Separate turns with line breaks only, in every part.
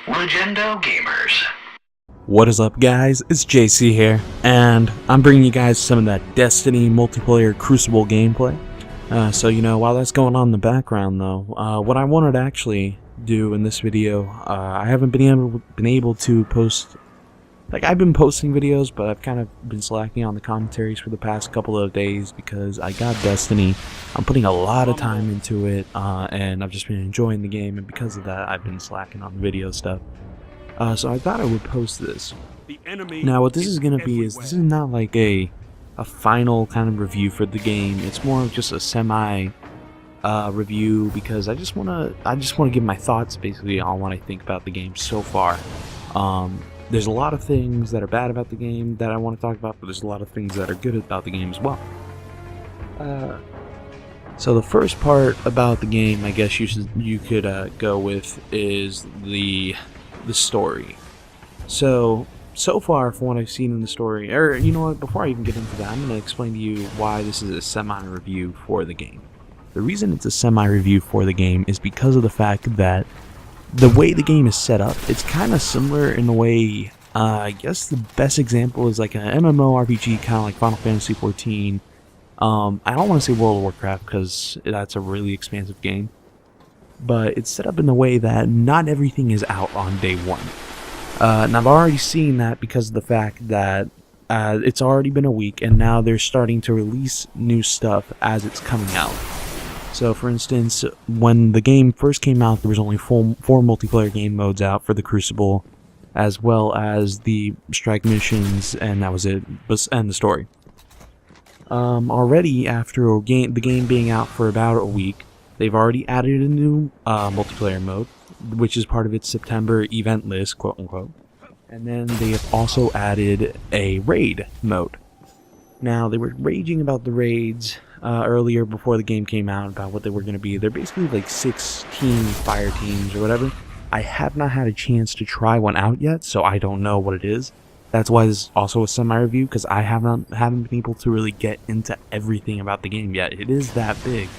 Legendo Gamers.
What is up, guys? It's JC here, and I'm bringing you guys some of that Destiny multiplayer Crucible gameplay. While that's going on in the background, though, what I wanted to actually do in this video, I haven't been able to post. Like, I've been posting videos, but I've kind of been slacking on the commentaries for the past couple of days because I got Destiny. I'm putting a lot of time into it, and I've just been enjoying the game, and because of that, I've been slacking on the video stuff. So I thought I would post this. Now, what this is going to be is, this is not like a final kind of review for the game. It's more of just a semi review, because I just want to give my thoughts basically on what I think about the game so far. There's a lot of things that are bad about the game that I want to talk about, but there's a lot of things that are good about the game as well. So the first part about the game, I guess you could go with, is the story. So far, from what I've seen in the story, or you know what, before I even get into that, I'm going to explain to you why this is a semi-review for the game. The reason it's a semi-review for the game is because of the fact that the way the game is set up, it's kind of similar in the way, I guess the best example is like an MMORPG, kind of like Final Fantasy XIV. I don't want to say World of Warcraft because that's a really expansive game, but it's set up in the way that not everything is out on day one. And I've already seen that because of the fact that it's already been a week, and now they're starting to release new stuff as it's coming out. So, for instance, when the game first came out, there was only four multiplayer game modes out for the Crucible, as well as the strike missions, and that was it, and the story. Already, after the game being out for about a week, they've already added a new multiplayer mode, which is part of its September event list, quote-unquote. And then they have also added a raid mode. Now, they were raging about the raids earlier before the game came out about what they were going to be. They're basically like 16 fire teams or whatever. I have not had a chance to try one out yet, so I don't know what it is. That's why this is also a semi-review, because I haven't been able to really get into everything about the game yet. It is that big.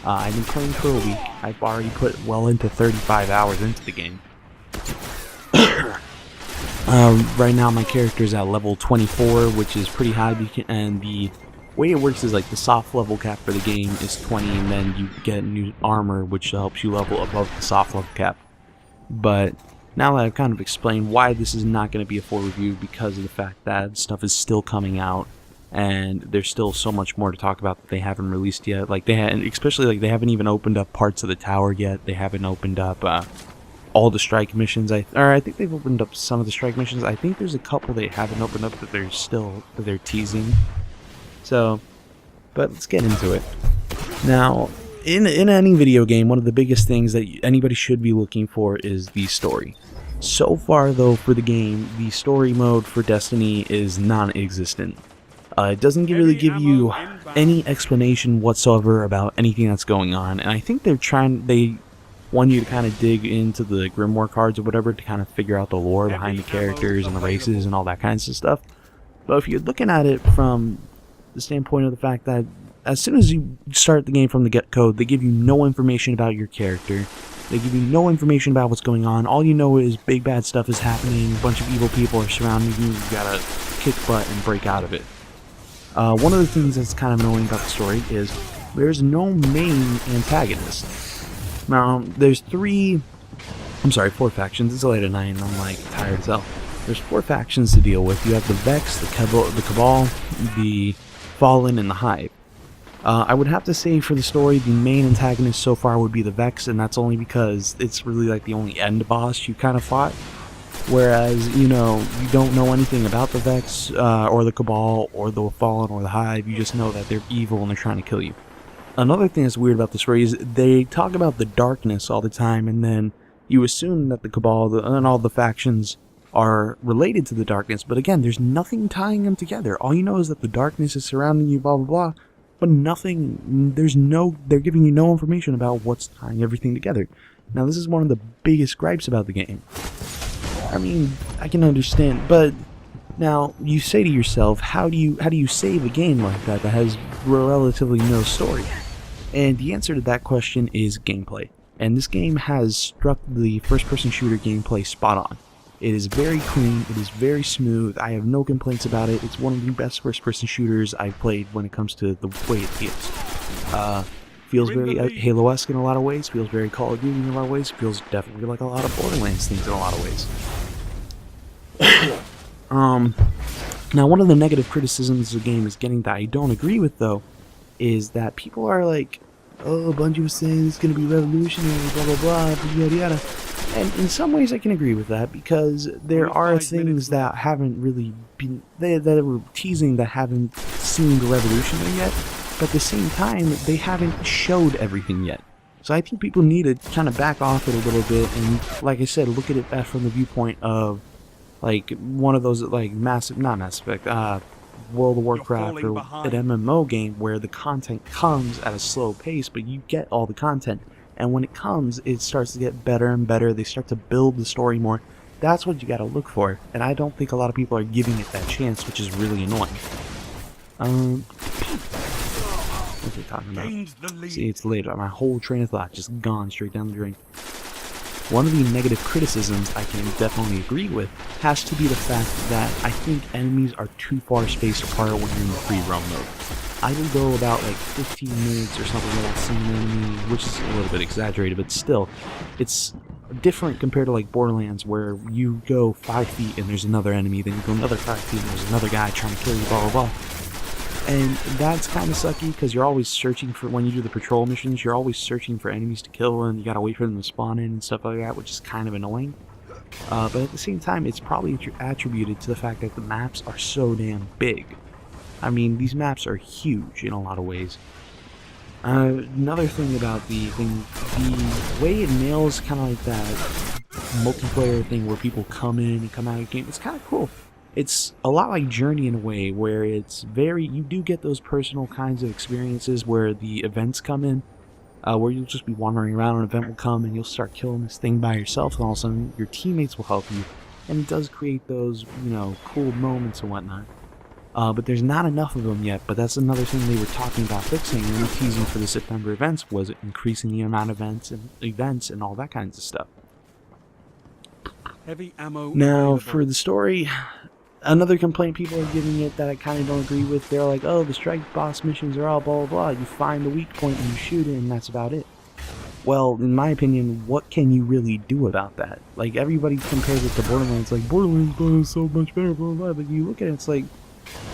I've been playing for a week. I've already put well into 35 hours into the game. Right now my character is at level 24, which is pretty high, and the way it works is like the soft level cap for the game is 20, and then you get new armor, which helps you level above the soft level cap. But now that I've kind of explained why this is not going to be a full review, because of the fact that stuff is still coming out, and there's still so much more to talk about that they haven't released yet. Like they haven't even opened up parts of the tower yet. They haven't opened up all the strike missions. I think they've opened up some of the strike missions. I think there's a couple they haven't opened up that they're teasing. So, but let's get into it. Now, in any video game, one of the biggest things that anybody should be looking for is the story. So far, though, for the game, the story mode for Destiny is non-existent. It doesn't really give you any explanation whatsoever about anything that's going on, and I think they want you to kind of dig into the Grimoire cards or whatever to kind of figure out the lore behind the characters and the races and all that kinds of stuff. But if you're looking at it from the standpoint of the fact that as soon as you start the game from the get-go, they give you no information about your character. They give you no information about what's going on. All you know is big bad stuff is happening, a bunch of evil people are surrounding you, you gotta kick butt and break out of it. One of the things that's kind of annoying about the story is there's no main antagonist. Now, there's four factions. It's late at night and I'm like tired as hell. There's 4 factions to deal with. You have the Vex, the Cabal, the Fallen, and the Hive. I would have to say for the story, the main antagonist so far would be the Vex, and that's only because it's really like the only end boss you kind of fought. Whereas, you don't know anything about the Vex, or the Cabal, or the Fallen, or the Hive. You just know that they're evil and they're trying to kill you. Another thing that's weird about the story is they talk about the darkness all the time, and then you assume that the Cabal and all the factions are related to the darkness, but again, there's nothing tying them together. All you know is that the darkness is surrounding you, blah blah blah, but they're giving you no information about what's tying everything together. Now, this is one of the biggest gripes about the game. I mean, I can understand, but now you say to yourself, how do you save a game like that has relatively no story? And the answer to that question is gameplay. And this game has struck the first-person shooter gameplay spot on. It is very clean, it is very smooth, I have no complaints about it. It's one of the best first-person shooters I've played when it comes to the way it feels. Feels very Halo-esque in a lot of ways, feels very Call of Duty in a lot of ways, feels definitely like a lot of Borderlands things in a lot of ways. Now one of the negative criticisms of the game is getting that I don't agree with though, is that people are like, oh, Bungie was saying it's going to be revolutionary, blah blah blah, yada yada. And in some ways I can agree with that, because there are things that haven't really been, that were teasing that haven't seemed revolutionary yet, but at the same time, they haven't showed everything yet. So I think people need to kind of back off it a little bit, and like I said, look at it back from the viewpoint of, like, one of those, like, not Mass Effect, World of Warcraft, or an MMO game where the content comes at a slow pace, but you get all the content. And when it comes, it starts to get better and better. They start to build the story more. That's what you gotta look for. And I don't think a lot of people are giving it that chance, which is really annoying. What's it talking about? See, it's late. My whole train of thought just gone straight down the drain. One of the negative criticisms I can definitely agree with has to be the fact that I think enemies are too far spaced apart when you're in the free roam mode. I will go about like 15 minutes or something without seeing an enemy, which is a little bit exaggerated, but still, it's different compared to like Borderlands, where you go 5 feet and there's another enemy, then you go another 5 feet and there's another guy trying to kill you, blah blah blah. And that's kind of sucky, because you're always searching for, when you do the patrol missions, you're always searching for enemies to kill, and you gotta wait for them to spawn in and stuff like that, which is kind of annoying. But at the same time, it's probably attributed to the fact that the maps are so damn big. I mean, these maps are huge in a lot of ways. Another thing about the way it nails kind of like that multiplayer thing where people come in and come out of the game, it's kind of cool. It's a lot like Journey in a way, where it's very, you do get those personal kinds of experiences where the events come in, where you'll just be wandering around, an event will come and you'll start killing this thing by yourself, and all of a sudden your teammates will help you, and it does create those, you know, cool moments and whatnot. But there's not enough of them yet, but that's another thing they were talking about fixing, and teasing for the September events, was increasing the amount of events and all that kinds of stuff.
Heavy ammo
now,
available.
for the story, another complaint people are giving it that I kind of don't agree with, they're like, oh, the strike boss missions are all blah blah blah, you find the weak point and you shoot it and that's about it. Well, in my opinion, what can you really do about that? Like, everybody compares it to Borderlands, like, Borderlands is so much better, blah blah blah, but you look at it, it's like,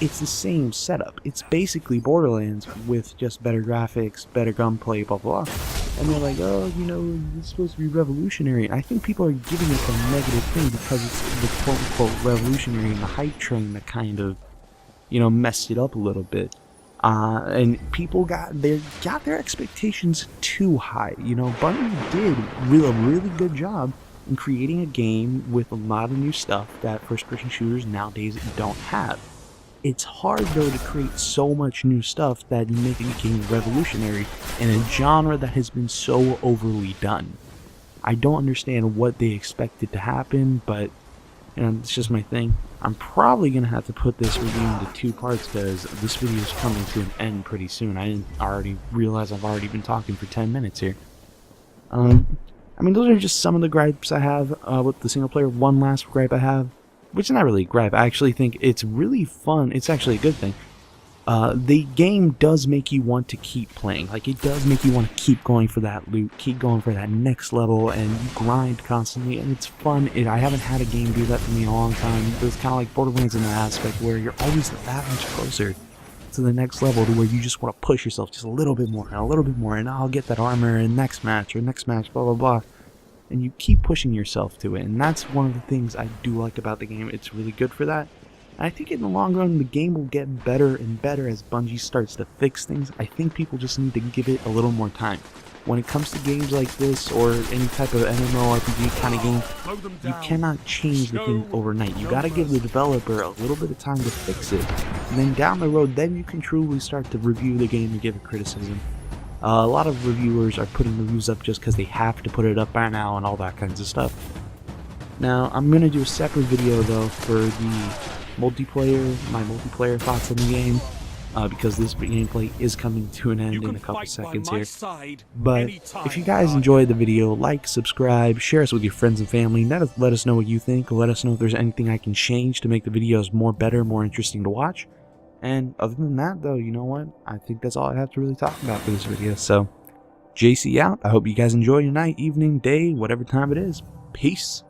it's the same setup. It's basically Borderlands with just better graphics, better gunplay, blah blah blah. And they're like, oh, you know, it's supposed to be revolutionary. I think people are giving it a negative thing because it's the quote-unquote revolutionary and the hype train that kind of, you know, messed it up a little bit. And people got their expectations too high. You know, Bungie did a really good job in creating a game with a lot of new stuff that first-person shooters nowadays don't have. It's hard, though, to create so much new stuff that you make a game revolutionary in a genre that has been so overly done. I don't understand what they expected to happen, but, you know, it's just my thing. I'm probably going to have to put this review into 2 parts, because this video is coming to an end pretty soon. I didn't already realize I've already been talking for 10 minutes here. I mean, those are just some of the gripes I have with the single player. One last gripe I have, which is not really a gripe. I actually think it's really fun. It's actually a good thing. The game does make you want to keep playing. Like, it does make you want to keep going for that loot, keep going for that next level, and you grind constantly, and it's fun. I haven't had a game do that for me in a long time. It's kind of like Borderlands in that aspect, where you're always that much closer to the next level, to where you just want to push yourself just a little bit more, and a little bit more, and I'll get that armor in next match, blah blah blah. And you keep pushing yourself to it, and that's one of the things I do like about the game. It's really good for that. And I think in the long run, the game will get better and better as Bungie starts to fix things. I think people just need to give it a little more time. When it comes to games like this, or any type of MMORPG kind of game, you cannot change the thing overnight. You gotta give the developer a little bit of time to fix it, and then down the road, then you can truly start to review the game and give it criticism. A lot of reviewers are putting reviews up just because they have to put it up by now and all that kinds of stuff. Now, I'm going to do a separate video, though, for the multiplayer, my multiplayer thoughts on the game. because this gameplay is coming to an end in a couple seconds here. But if you guys enjoyed the video, like, subscribe, share us with your friends and family. Let us know what you think. Let us know if there's anything I can change to make the videos more better, more interesting to watch. And other than that, though, you know what? I think that's all I have to really talk about for this video. So, JC out. I hope you guys enjoy your night, evening, day, whatever time it is. Peace.